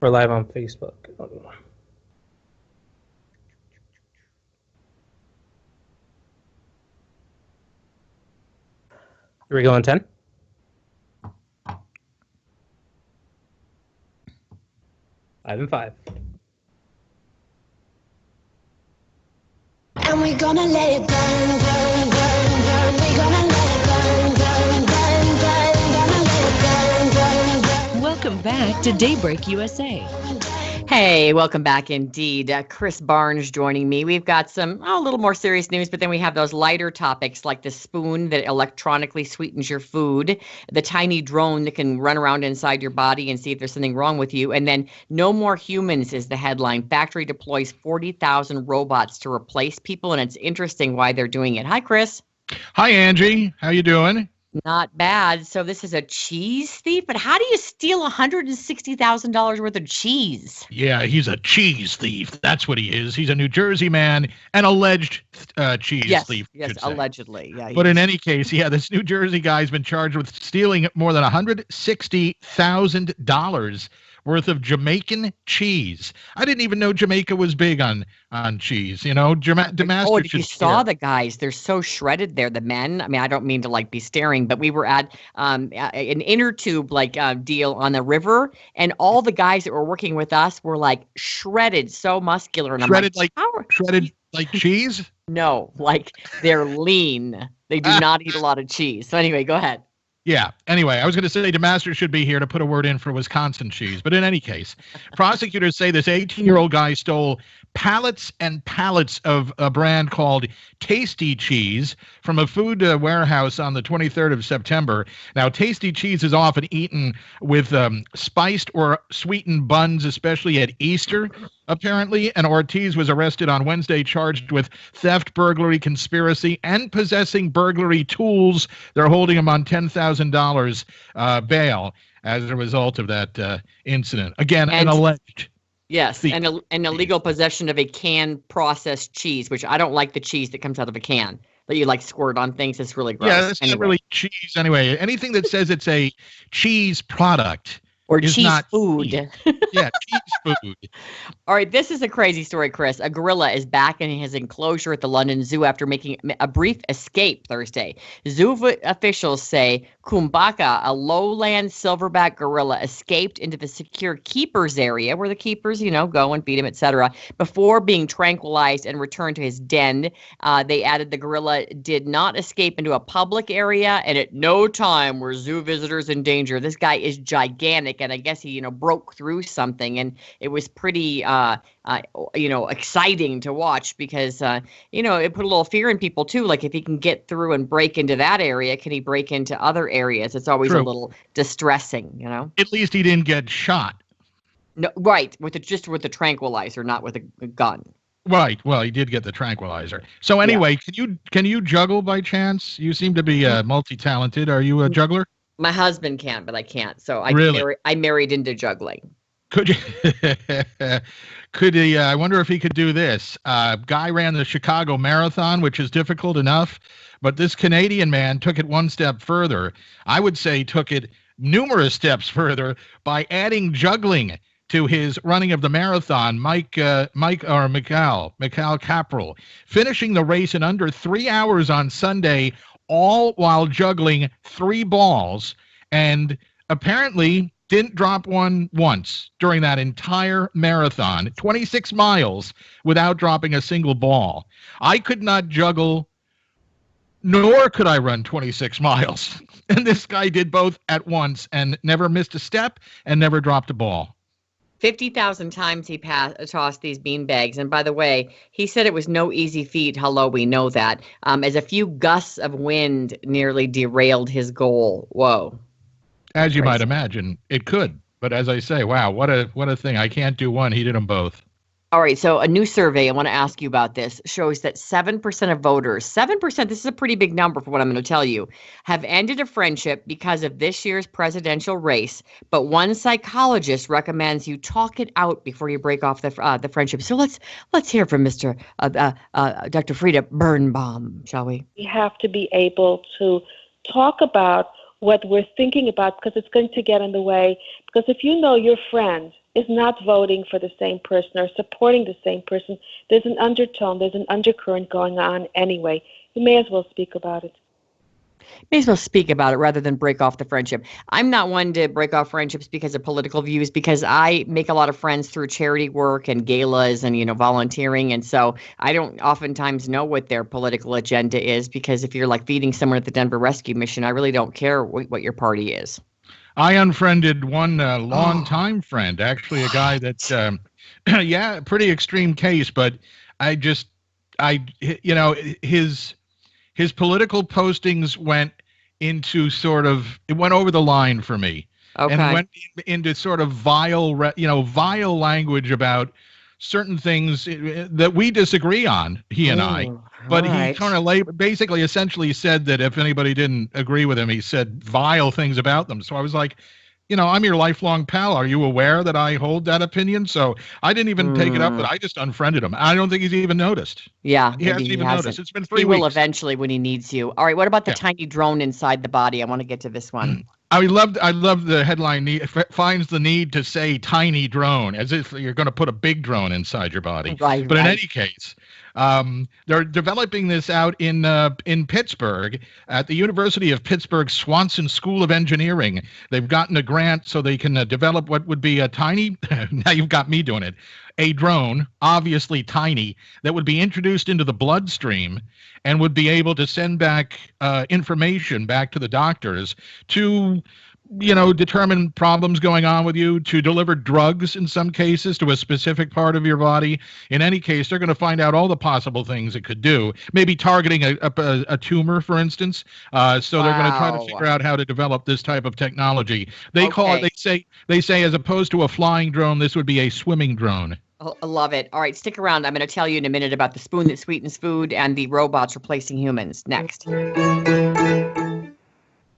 We're live on Facebook. Are we going 10? Five and five. And we're gonna let it burn, burn, burn, burn. We're gonna let it burn, burn, burn, burn. Gonna let it burn, burn, burn. Welcome back to Daybreak USA. Hey, welcome back indeed. Chris Barnes joining me. We've got some a little more serious news, but then we have those lighter topics like the spoon that electronically sweetens your food, the tiny drone that can run around inside your body and see if there's something wrong with you, and then no more humans is the headline. Factory deploys 40,000 robots to replace people, and it's interesting why they're doing it. Hi, Chris. Hi, Angie. How you doing? Not bad. So this is a cheese thief, but how do you steal $160,000 worth of cheese? Yeah, he's a cheese thief. That's what he is. He's a New Jersey man, an alleged cheese thief. Yes, allegedly. Yeah. But in any case, yeah, this New Jersey guy's been charged with stealing more than $160,000 worth of Jamaican cheese. I didn't even know Jamaica was big on cheese. You know, Damascus. You saw the guys; they're so shredded there. The men. I mean, I don't mean to be staring, but we were at an inner tube deal on the river, and all the guys that were working with us were shredded, so muscular. And shredded shredded like cheese. No, they're lean. They do not eat a lot of cheese. So anyway, go ahead. Yeah. Anyway, I was going to say DeMaster should be here to put a word in for Wisconsin cheese. But in any case, prosecutors say this 18-year-old guy stole pallets and pallets of a brand called Tasty Cheese from a food warehouse on the 23rd of September. Now, Tasty Cheese is often eaten with spiced or sweetened buns, especially at Easter, apparently. And Ortiz was arrested on Wednesday, charged with theft, burglary, conspiracy, and possessing burglary tools. They're holding him on $10,000 bail as a result of that incident. Again, an alleged. Yes, and an illegal possession of a canned processed cheese, which I don't like the cheese that comes out of a can that you squirt on things. It's really gross. Yeah, it's not really cheese anyway. Anything that says it's a cheese product or cheese food. Cheese. Yeah, cheese food. All right, this is a crazy story, Chris. A gorilla is back in his enclosure at the London Zoo after making a brief escape Thursday. Zoo officials say Kumbaka, a lowland silverback gorilla, escaped into the secure keepers area where the keepers, go and feed him, etc., before being tranquilized and returned to his den. They added the gorilla did not escape into a public area, and at no time were zoo visitors in danger. This guy is gigantic, and I guess he, broke through something, and it was pretty, exciting to watch because, it put a little fear in people too. Like if he can get through and break into that area, can he break into other areas? It's always a little distressing, At least he didn't get shot. No, right. With the tranquilizer, not with a gun. Right. Well, he did get the tranquilizer. So anyway, can you juggle by chance? You seem to be multi-talented. Are you a juggler? My husband can, but I can't. So I married into juggling. Could you? Could he? I wonder if he could do this. Guy ran the Chicago Marathon, which is difficult enough, but this Canadian man took it one step further. I would say took it numerous steps further by adding juggling to his running of the marathon. Mikhail Capral, finishing the race in under 3 hours on Sunday, all while juggling 3 balls, and apparently didn't drop one once during that entire marathon, 26 miles, without dropping a single ball. I could not juggle, nor could I run 26 miles. And this guy did both at once and never missed a step and never dropped a ball. 50,000 times he tossed these beanbags. And by the way, he said it was no easy feat. Hello, we know that. As a few gusts of wind nearly derailed his goal. Whoa. As you might imagine, it could. But as I say, wow, what a thing. I can't do one. He did them both. All right, so a new survey, I want to ask you about this, shows that 7% of voters, 7%, this is a pretty big number for what I'm going to tell you, have ended a friendship because of this year's presidential race. But one psychologist recommends you talk it out before you break off the friendship. So let's hear from Dr. Frida Birnbaum, shall we? We have to be able to talk about what we're thinking about because it's going to get in the way. Because if you know your friend is not voting for the same person or supporting the same person. There's an undertone, there's an undercurrent going on anyway. You may as well speak about it. May as well speak about it rather than break off the friendship. I'm not one to break off friendships because of political views, because I make a lot of friends through charity work and galas and, volunteering. And so I don't oftentimes know what their political agenda is, because if you're like feeding someone at the Denver Rescue Mission, I really don't care what your party is. I unfriended one longtime friend, actually a guy that, yeah, pretty extreme case, but his political postings went into it went over the line for me. Okay. And went into sort of vile language about certain things that we disagree on, he and I. But he kind of basically essentially said that if anybody didn't agree with him, he said vile things about them. So I was like, I'm your lifelong pal. Are you aware that I hold that opinion? So I didn't even take it up, but I just unfriended him. I don't think he's even noticed. Yeah, he hasn't even noticed. It's been 3 weeks. He will eventually when he needs you. All right, what about the tiny drone inside the body? I want to get to this one. I love the headline, finds the need to say tiny drone, as if you're going to put a big drone inside your body. Right, but in any case, they're developing this out in Pittsburgh at the University of Pittsburgh Swanson School of Engineering. They've gotten a grant so they can develop what would be a tiny, now you've got me doing it, a drone, obviously tiny, that would be introduced into the bloodstream and would be able to send back information back to the doctors to determine problems going on with you, to deliver drugs in some cases to a specific part of your body. In any case, they're going to find out all the possible things it could do, maybe targeting a tumor, for instance. So they're going to try to figure out how to develop this type of technology. They call it, they say, as opposed to a flying drone, this would be a swimming drone. I love it. All right, stick around. I'm going to tell you in a minute about the spoon that sweetens food and the robots replacing humans. Next.